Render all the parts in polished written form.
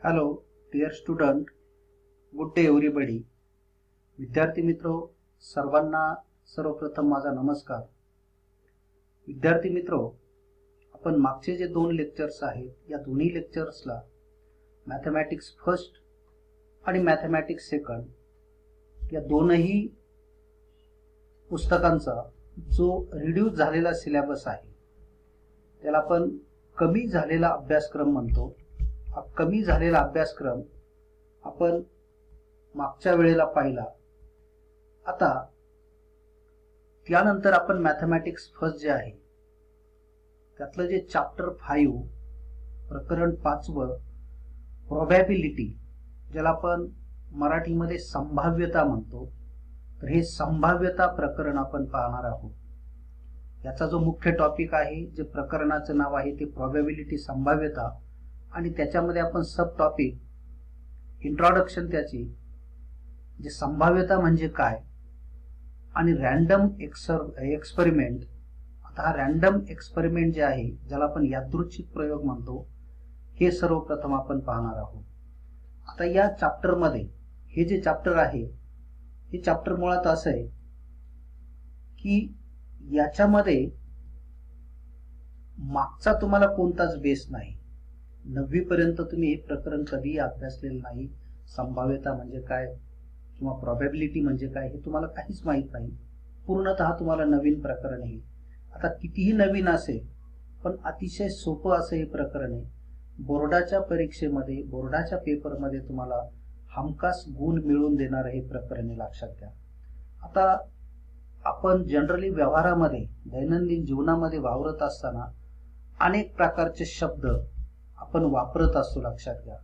Hello dear student, good day everybody. विद्यार्थी मित्रो, सर्वांना सर्वप्रथम माझा नमस्कार. विद्यार्थी मित्रो, आपण मागचे जे 2 लेक्चर्स आहेत, या दोन्ही लेक्चर्सला मॅथमॅटिक्स फर्स्ट आणि मॅथमॅटिक्स सेकंड या दोनही पुस्तकांचा जो रिड्यूस झालेला सिलेबस आहे, त्याला आपण कमी झालेला अभ्यासक्रम म्हणतो. हा कमी झालेला अभ्यासक्रम आपण मागच्या वेळेला पाहिला. आता त्यानंतर आपण मॅथमॅटिक्स फर्स्ट जे आहे त्यातलं जे चॅप्टर 5 प्रकरण 5 प्रोबॅबिलिटी, ज्याला आपण मराठीमध्ये संभाव्यता म्हणतो, तर हे संभाव्यता प्रकरण आपण पाहणार आहोत. याचा जो मुख्य टॉपिक आहे, जे प्रकरणाचं नाव आहे ते प्रोबॅबिलिटी, संभाव्यता, आणि त्याच्यामध्ये आपण सब टॉपिक इंट्रोडक्शन त्याची, जे संभाव्यता म्हणजे काय आणि रॅन्डम एक्सपेरिमेंट. आता हा रॅन्डम एक्सपेरिमेंट जे आहे, ज्याला आपण यादृच्छिक प्रयोग म्हणतो, हे सर्वप्रथम आपण पाहणार आहोत. आता या चॅप्टर मध्ये हे जे चॅप्टर आहे, हे चॅप्टर मुळात असं आहे की याच्यामध्ये मागचा तुम्हाला कोणताच बेस नाही. 9वी पर्यंत तुम्ही हे प्रकरण कधीही अभ्यासलेलं नाही. संभाव्यता म्हणजे काय किंवा प्रोबॅबिलिटी म्हणजे काय हे तुम्हाला काहीच माहित नाही. पूर्णतः तुम्हाला नवीन प्रकरण आहे. आता कितीही नवीन असेल पण अतिशय सोपं असं हे प्रकरण आहे. बोर्डाच्या परीक्षेमध्ये, बोर्डाच्या पेपरमध्ये तुम्हाला हमखास गुण मिळवून देणार हे प्रकरण आहे, लक्षात घ्या. आता आपण जनरली व्यवहारामध्ये, दैनंदिन जीवनामध्ये वावरत असताना अनेक प्रकारचे शब्द आपण वापरत असतो, लक्षात घ्या.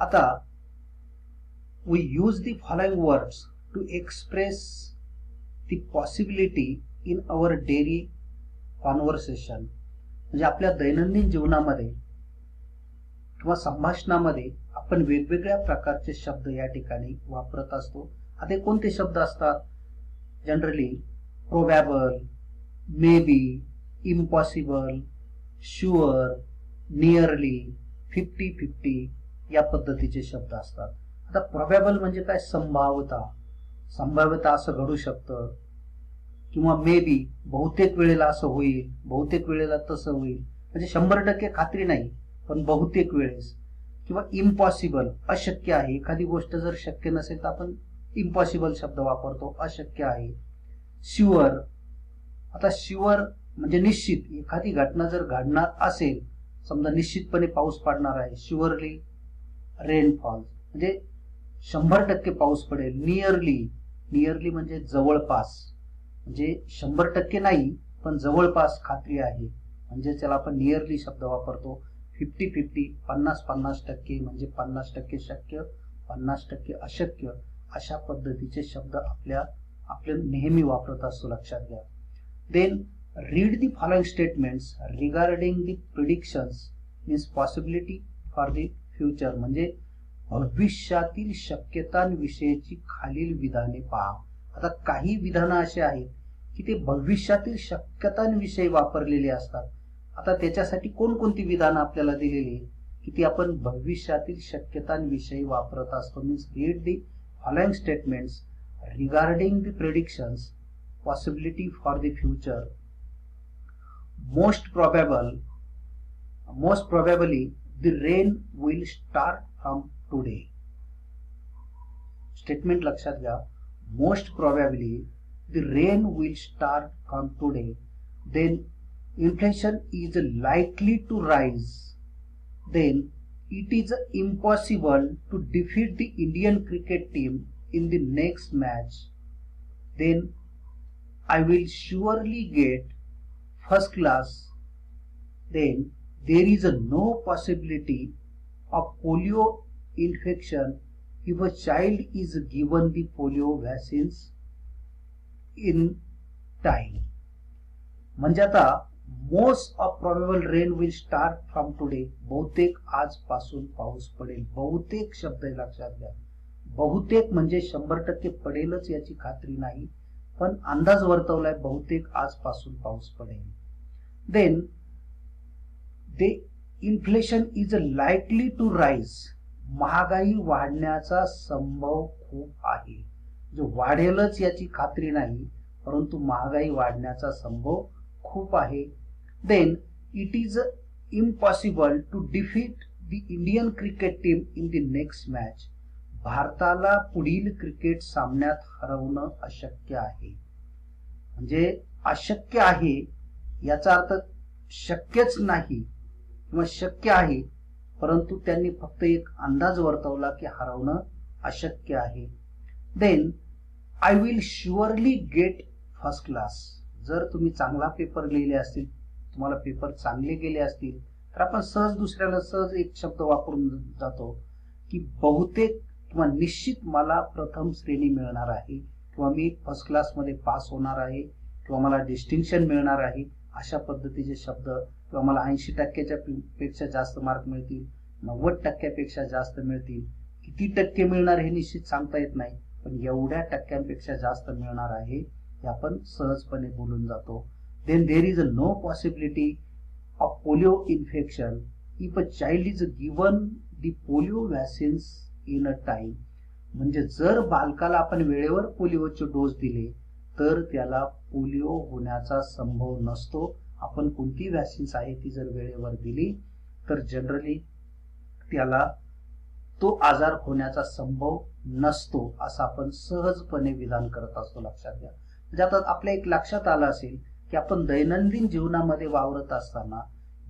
आता we use the following words to express the possibility in our daily conversation. म्हणजे आपल्या दैनंदिन जीवनामध्ये किंवा संभाषणामध्ये आपण वेगवेगळ्या प्रकारचे शब्द या ठिकाणी वापरत असतो. आता कोणते शब्द असतात? Generally प्रोबॅबल, may be, impossible, sure, nearly, 50-50 या पद्धतीचे शब्द असतात. आता प्रोबॅबल म्हणजे काय? संभाव्यता. संभाव्यता असं घडू शकतं. किंवा मे बी, बहुतेक वेळेला असं होईल, बहुतेक वेळेला तसं होईल. म्हणजे 100% खात्री नाही, पण बहुतेक वेळेस. किंवा इम्पॉसिबल, अशक्य आहे. एखादी गोष्ट जर शक्य नसेल तर आपण इम्पॉसिबल शब्द वापरतो, अशक्य आहे. शुअर, आता शुअर म्हणजे निश्चित. एखादी घटना जर घडणार असेल, समजा निश्चितपणे पाऊस पडणार आहे, शुअरली रेनफॉल म्हणजे 100% पाऊस पडेल. नियरली, नियरली म्हणजे जवळपास, म्हणजे 100% नाही पण जवळपास खात्री आहे, म्हणजे त्याला आपण नियरली शब्द वापरतो. 50-50, 50-50% म्हणजे 50% शक्य, 50% अशक्य, अशा पद्धतीचे शब्द आपल्या नेहमी वापरत असतो, लक्षात घ्या. Then read the following statements regarding the predictions means possibility for the future. म्हणजे भविष्यातील शक्यतांविषयीची खालील विधाने पहा. आता काही विधानं अशी आहेत की ते भविष्यातील शक्यतांविषयी वापरलेली असतात. आता त्याच्यासाठी कोणकोणती विधानं आपल्याला दिलेली की ती आपण भविष्यातील शक्यतांविषयी वापरत असतो. Means read the following statements regarding the predictions possibility for the future. Most probably the rain will start from today. Statement लक्षात घ्या. Most probably the rain will start from today. Then inflation is likely to rise. Then it is impossible to defeat the Indian cricket team in the next match. Then I will surely get first class. Then there is no possibility of polio infection if a child is given the polio vaccines in time. म्हणजे आता most of probable rain will start from today, बहुतेक आजपासून पाऊस पडेल. बहुतेक शब्द लक्षात घ्या. बहुतेक म्हणजे 100% पडेलच याची खात्री नाही, पण अंदाज वर्तवलाय बहुतेक आजपासून पाऊस पडेल. Then the inflation is likely to rise. महागाई वाढण्याचा संभव खूप आहे. जो वाढेलच याची खात्री नाही, परंतु महागाई वाढण्याचा संभव खूप आहे. Then it is impossible to defeat the Indian cricket team in the next match. भारताला पुढील क्रिकेट सामन्यात हरवणं अशक्य आहे. म्हणजे अशक्य आहे याचा अर्थ शक्यच नाही किंवा शक्य आहे, परंतु त्यांनी फक्त एक अंदाज वर्तवला की हरवणं अशक्य आहे. Then I will surely get first class. जर तुम्ही चांगला पेपर लिहिले असतील, तुम्हाला पेपर चांगले गेले असतील, तर आपण सहज दुसऱ्याला सहज एक शब्द वापरून जातो की बहुतेक किंवा निश्चित मला प्रथम श्रेणी मिळणार आहे, किंवा मी फर्स्ट क्लास मध्ये पास होणार आहे, किंवा मला डिस्टिंक्शन मिळणार आहे. अशा पद्धतीचे शब्द, किंवा मला 80% पेक्षा जास्त मार्क मिळतील, 90% जास्त मिळतील. किती टक्के मिळणार हे निश्चित सांगता येत नाही, पण एवढ्या टक्क्यांपेक्षा जास्त मिळणार आहे हे आपण सहजपणे बोलून जातो. Then there is no possibility of polio infection if a child is given the polio vaccines in a time. म्हणजे जर बालकाला आपण वेळेवर पोलिओचे डोस दिले तर त्याला पोलिओ होण्याचा संभव नसतो. आपण कोणती वॅक्सिन्स आहे ती जर वेळेवर दिली तर जनरली त्याला तो आजार होण्याचा संभव नसतो, असं आपण सहजपणे विधान करत असतो. लक्षात घ्या. म्हणजे आता आपल्या एक लक्षात आलं असेल की आपण दैनंदिन जीवनामध्ये वावरत असताना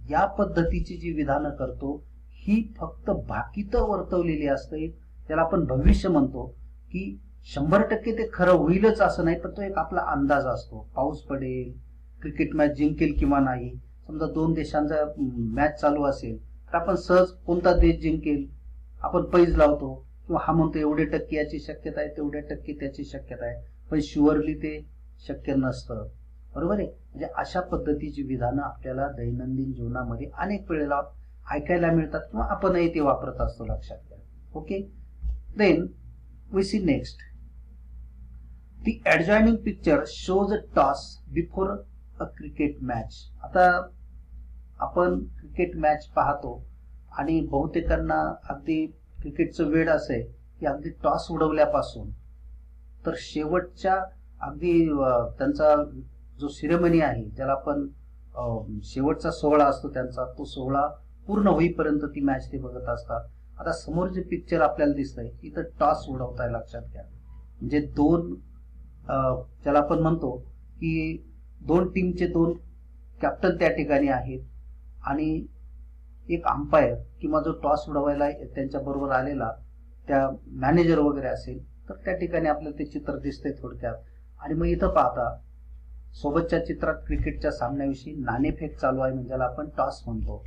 या पद्धतीची जी विधानं करतो ही फक्त भाकीत वर्तवलेली असते. त्याला आपण भविष्य म्हणतो की 100% ते खरं होईलच असं नाही, पण तो एक आपला अंदाज असतो. पाऊस पडेल, क्रिकेट मॅच जिंकेल किंवा नाही. समजा 2 देशांचा मॅच चालू असेल तर आपण सहज कोणता देश जिंकेल आपण पैज लावतो, किंवा हा म्हणतो एवढे टक्के याची शक्यता आहे, तेवढ्या टक्के त्याची शक्यता आहे, पण शुअरली ते शक्य नसतं. बरोबर आहे. म्हणजे अशा पद्धतीची विधानं आपल्याला दैनंदिन जीवनामध्ये अनेक वेळेला ऐकायला मिळतात किंवा आपणही ते वापरत असतो. लक्षात घ्या. Okay. Then we see next. The adjoining picture shows a toss before a cricket match. आता आपण क्रिकेट मॅच पाहतो आणि बहुतेकांना अगदी क्रिकेटचं वेड असं आहे की अगदी टॉस उडवल्यापासून तर शेवटच्या अगदी त्यांचा जो सिरेमनी आहे, ज्याला आपण शेवटचा सोहळा असतो त्यांचा, तो सोहळा पूर्ण होईपर्यंत ती मॅच ते बघत असतात. आता समोर जे पिक्चर आपल्याला दिसतंय इथं टॉस उडवताय. लक्षात घ्या. म्हणजे ज्याला आपण म्हणतो की 2 टीमचे 2 कॅप्टन त्या ठिकाणी आहेत आणि एक अंपायर किंवा जो टॉस उडवायला त्यांच्या बरोबर आलेला त्या मॅनेजर वगैरे असेल तर त्या ठिकाणी आपल्याला ते चित्र दिसतंय थोडक्यात. आणि मग इथं पाहता सोबतच्या चित्रात क्रिकेटच्या सामन्याविषयी नाणेफेक चालू आहे, म्हणजे ज्याला आपण टॉस म्हणतो.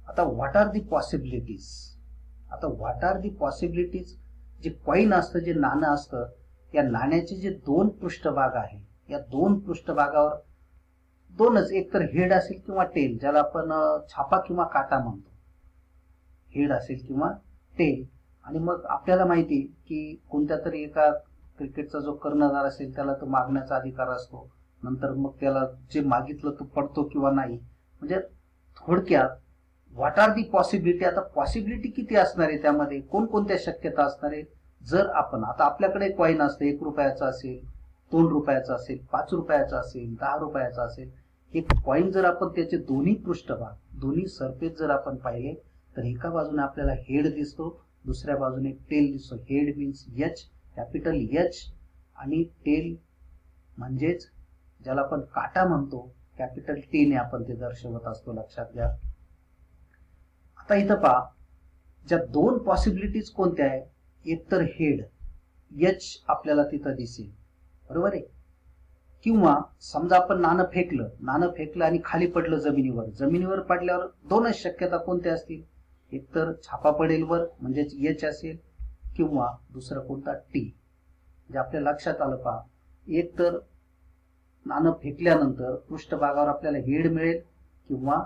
आता व्हॉट आर दी पॉसिबिलिटीज. आता व्हॉट आर दी पॉसिबिलिटीज. जे कॉईन असतं, जे नाणं असतं, या नाण्याचे जे 2 पृष्ठभाग आहे, या 2 पृष्ठभागावर 2च, एक तर हेड असेल किंवा टेल, ज्याला आपण छापा किंवा काटा म्हणतो. हेड असेल किंवा टेल. आणि मग आपल्याला माहिती की कोणत्या तरी एका क्रिकेटचा जो कर्णधार असेल त्याला तो मागण्याचा अधिकार असतो. नंतर मग त्याला जे मागितलं तो पडतो किंवा नाही. म्हणजे थोडक्यात व्हॉट आर दी पॉसिबिलिटी. आता पॉसिबिलिटी किती असणार आहे, त्यामध्ये कोणकोणत्या शक्यता असणार आहे. जर आपण आता आपल्याकडे कॉईन असतं, 1 रुपयाचा असेल, 2 रुपयाचा असेल, 5 रुपयाचा असेल, 10 रुपयाचा असेल. एक कॉईन जर आपण त्याचे दोन्ही पृष्ठभाग, दोन्ही सरफेस जर आपण पाहिले तर एका बाजूने आपल्याला हेड दिसतो, दुसऱ्या बाजूने टेल दिसतो. Head means H, capital H, आणि टेल म्हणजेच ज्याला आपण काटा म्हणतो, कॅपिटल टी ने आपण ते दर्शवत असतो. लक्षात घ्या. आता इथं पहा, ज्या 2 पॉसिबिलिटीज कोणत्या आहे. एक तर हेड एच आपल्याला तिथं दिसेल, बरोबर आहे. किंवा समजा आपण नाणं फेकलं आणि खाली पडलं जमिनीवर पडल्यावर 2च शक्यता कोणत्या असतील. एक तर छापा पडेल वर, म्हणजेच एच असेल, किंवा दुसरं कोणता टी. म्हणजे आपल्या लक्षात आलं पहा, एक तर नाणं फेकल्यानंतर पृष्ठभागावर आपल्याला हेड मिळेल किंवा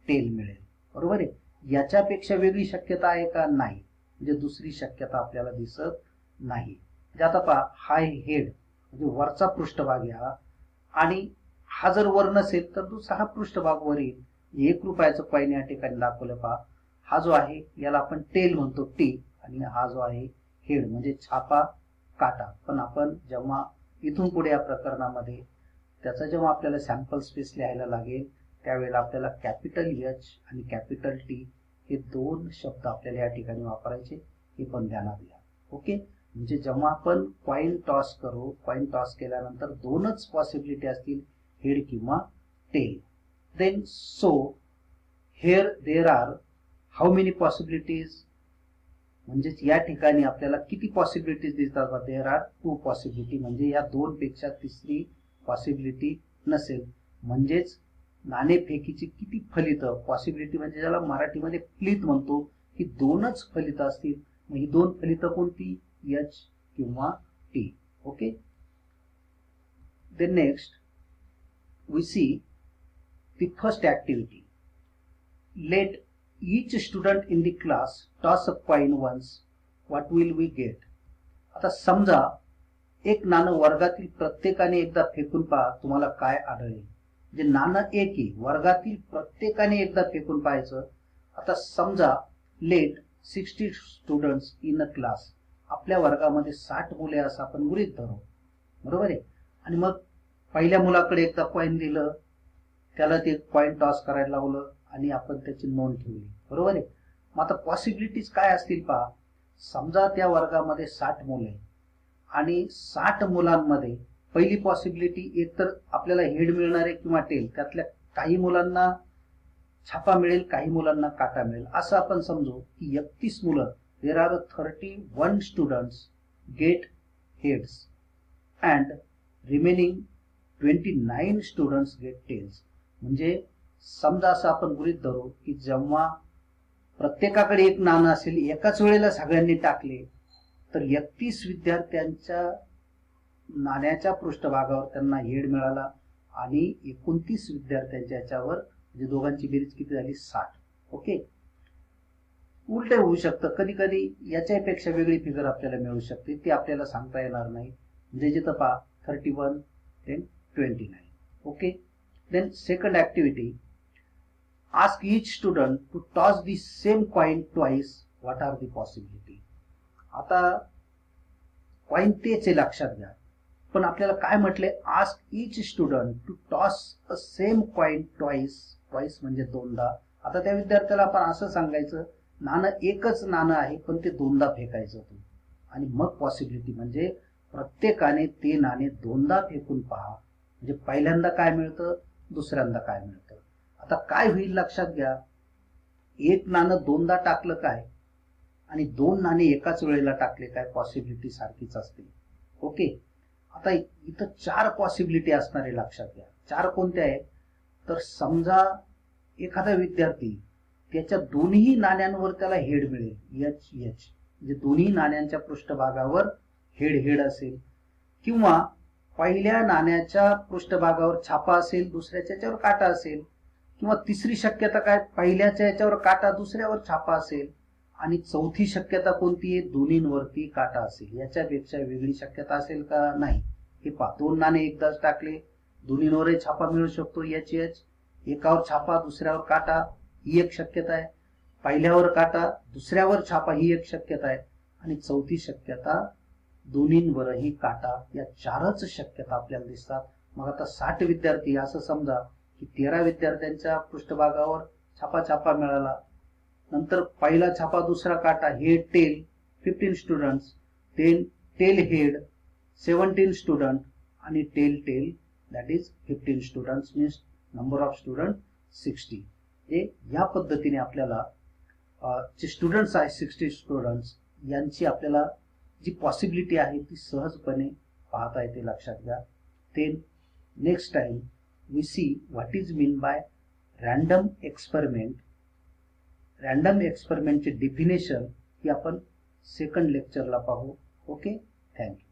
टेल मिळेल, बरोबर आहे. याच्यापेक्षा वेगळी शक्यता आहे का? नाही. म्हणजे दुसरी शक्यता आपल्याला दिसत नाही. म्हणजे आता पहा, हा हेड म्हणजे वरचा पृष्ठभाग हा, आणि हा जर वर नसेल तर दुसरा हा पृष्ठभाग वर येईल. 1 रुपयाचं कॉईन या ठिकाणी दाखवलं पहा. हा जो आहे याला आपण टेल म्हणतो, टी. आणि हा जो आहे हेड म्हणजे छापा काटा. पण आपण जेव्हा इथून पुढे या प्रकरणामध्ये त्याचा जेव्हा आपल्याला सॅम्पल स्पेस लिहायला लागेल त्यावेळेला आपल्याला कॅपिटल एच आणि कॅपिटल टी हे दोन शब्द आपल्याला या ठिकाणी वापरायचे, हे पण ध्यानात घ्या. ओके, म्हणजे जेव्हा आपण कॉइन टॉस करू, कॉइन टॉस केल्यानंतर दोनच पॉसिबिलिटी असतील, हेड किंवा tail. Then so here there are how many possibilities, म्हणजेच या ठिकाणी आपल्याला किती पॉसिबिलिटीज दिसतात. देर आर 2 पॉसिबिलिटी, म्हणजे या दोन पेक्षा तिसरी पॉसिबिलिटी नसेल. म्हणजेच नाणेफेकीची किती फलित, पॉसिबिलिटी म्हणजे ज्याला मराठीमध्ये फलित म्हणतो, की दोनच फलित असतील. मग ही दोन फलित कोणती, एच किंवा T. Okay, then next we see the first activity. Let each student in the class toss a coin once. What will we get? आता समजा एक नाणं वर्गातील प्रत्येकाने एकदा फेकून पहा, तुम्हाला काय आढळेल. म्हणजे नाणं एक आहे, वर्गातील प्रत्येकाने एकदा फेकून पाहायचं. आता समजा let 60 students in a class, आपल्या वर्गामध्ये 60 मुले असं आपण गृहीत धरू, बरोबर आहे. आणि मग पहिल्या मुलाकडे एकदा कॉइन दिलं, त्याला ते कॉइन टॉस करायला लावलं आणि आपण त्याची नोंद ठेवली, बरोबर आहे. मग आता पॉसिबिलिटीज काय असतील पहा. समजा त्या वर्गामध्ये 60 मुलं आहे आणि 60 मुलांमध्ये पहिली पॉसिबिलिटी एक तर आपल्याला हेड मिळणार आहे किंवा टेल. त्यातल्या काही मुलांना छापा मिळेल, काही मुलांना काटा मिळेल. असं आपण समजू की 31 मुलं, there are 31 students get heads and remaining 29 students get tails. म्हणजे समजा असं आपण गृहीत धरू की जेव्हा प्रत्येकाकडे एक नाणं असेल, एकाच वेळेला सगळ्यांनी टाकले, तर 31 विद्यार्थ्यांच्या नाण्याच्या पृष्ठभागावर त्यांना हेड मिळाला आणि 29 विद्यार्थ्यांच्या याच्यावर, म्हणजे दोघांची बेरीज किती झाली, 60. ओके, उलट होऊ शकतं, कधी कधी याच्यापेक्षा वेगळी फिगर आपल्याला मिळू शकते, ती आपल्याला सांगता येणार नाही. म्हणजे जिथं पहा 31 then 29. Okay, then second activity. Ask each student to toss the same coin twice. What are the possibility? आता कॉइन तेच आहे, लक्षात घ्या. पण आपल्याला काय म्हटलंय, ask each student to toss a same coin twice. Twice म्हणजे दोनदा. आता त्या विद्यार्थ्याला आपण असं सांगायचं, नाणं एकच नाणं आहे पण ते दोनदा फेकायचं होतं. आणि मग पॉसिबिलिटी म्हणजे प्रत्येकाने ते नाणे दोनदा फेकून पहा, म्हणजे पहिल्यांदा काय मिळतं, दुसऱ्यांदा काय मिळतं. आता काय होईल लक्षात घ्या, एक नाणं दोनदा टाकलं काय आणि दोन नाणे एकाच वेळेला टाकले काय, पॉसिबिलिटी सारखीच असते. ओके, आता इथं 4 पॉसिबिलिटी असणार आहे, लक्षात घ्या. 4 कोणत्या आहेत, तर समजा एखादा विद्यार्थी त्याच्या दोन्ही नाण्यांवर त्याला हेड मिळेल, एच एच, म्हणजे दोन्ही नाण्यांच्या पृष्ठभागावर हेड हेड असेल, किंवा पहिल्या नाण्याच्या पृष्ठभागावर छापा असेल, दुसऱ्याच्या याच्यावर काटा असेल, किंवा तिसरी शक्यता काय, पहिल्याच्या याच्यावर काटा दुसऱ्यावर छापा असेल, आणि चौथी शक्यता कोणती आहे, दोन्हींवरती काटा असेल. याच्यापेक्षा वेगळी शक्यता असेल का, नाही. हे पहा, दोन नाणे एकदाच टाकले, दोन्हींवरही छापा मिळू शकतो, एच एच. एकावर छापा दुसऱ्यावर काटा, ही एक शक्यता आहे. पहिल्यावर काटा दुसऱ्यावर छापा, ही एक शक्यता आहे. आणि चौथी शक्यता दोन्हींवरही काटा. या 4च शक्यता आपल्याला दिसतात. मग आता 60 विद्यार्थी असं समजा की 13 विद्यार्थ्यांच्या पृष्ठभागावर छापा छापा मिळाला, नंतर पहिला छापा दुसरा काटा, हे tail 15 students, tail head 17 student, आणि tail tail that is 15 students, means number of student 60. हे या पद्धतीने आपल्याला जे स्टुडंट्स आहेत 60 स्टुडंट्स यांची आपल्याला जी पॉसिबिलिटी आहे ती सहजपणे पाहता येते, लक्षात घ्या. Then next time we see what is mean by random experiment. Random एक्सपेरिमेंटचे डेफिनेशन ही आपण सेकंड लेक्चरला पाहू. Okay, thank you.